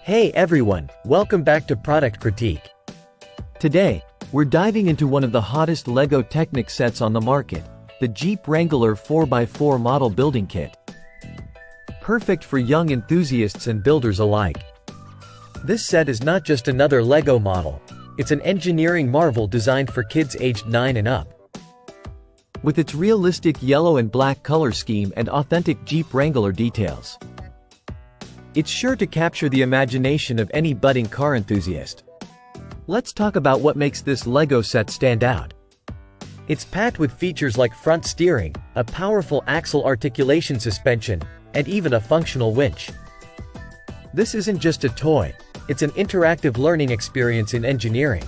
Hey everyone, welcome back to Product Critique. Today, we're diving into one of the hottest LEGO Technic sets on the market, the Jeep Wrangler 4x4 model building kit. Perfect for young enthusiasts and builders alike. This set is not just another LEGO model, it's an engineering marvel designed for kids aged 9 and up. With its realistic yellow and black color scheme and authentic Jeep Wrangler details, it's sure to capture the imagination of any budding car enthusiast. Let's talk about what makes this LEGO set stand out. It's packed with features like front steering, a powerful axle articulation suspension, and even a functional winch. This isn't just a toy, it's an interactive learning experience in engineering.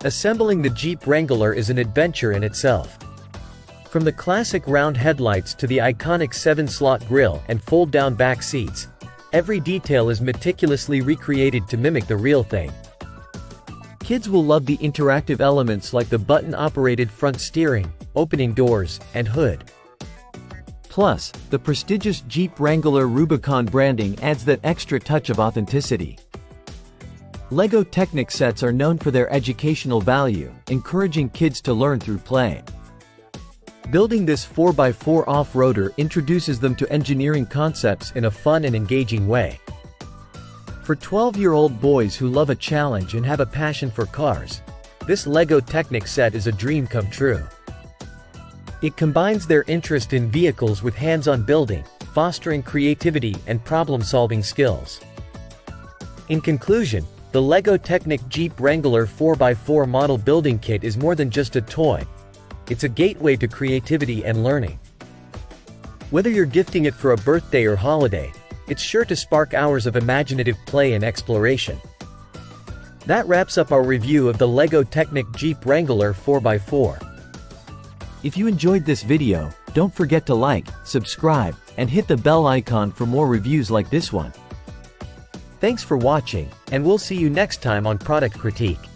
Assembling the Jeep Wrangler is an adventure in itself. From the classic round headlights to the iconic 7-slot grille and fold-down back seats, every detail is meticulously recreated to mimic the real thing. Kids will love the interactive elements like the button-operated front steering, opening doors, and hood. Plus, the prestigious Jeep Wrangler Rubicon branding adds that extra touch of authenticity. LEGO Technic sets are known for their educational value, encouraging kids to learn through play. Building this 4x4 off-roader introduces them to engineering concepts in a fun and engaging way. For 12-year-old boys who love a challenge and have a passion for cars, this LEGO Technic set is a dream come true. It combines their interest in vehicles with hands-on building, fostering creativity and problem-solving skills. In conclusion, the LEGO Technic Jeep Wrangler 4x4 model building kit is more than just a toy. It's a gateway to creativity and learning. Whether you're gifting it for a birthday or holiday, it's sure to spark hours of imaginative play and exploration. That wraps up our review of the LEGO Technic Jeep Wrangler 4x4. If you enjoyed this video, don't forget to like, subscribe, and hit the bell icon for more reviews like this one. Thanks for watching, and we'll see you next time on Product Critique.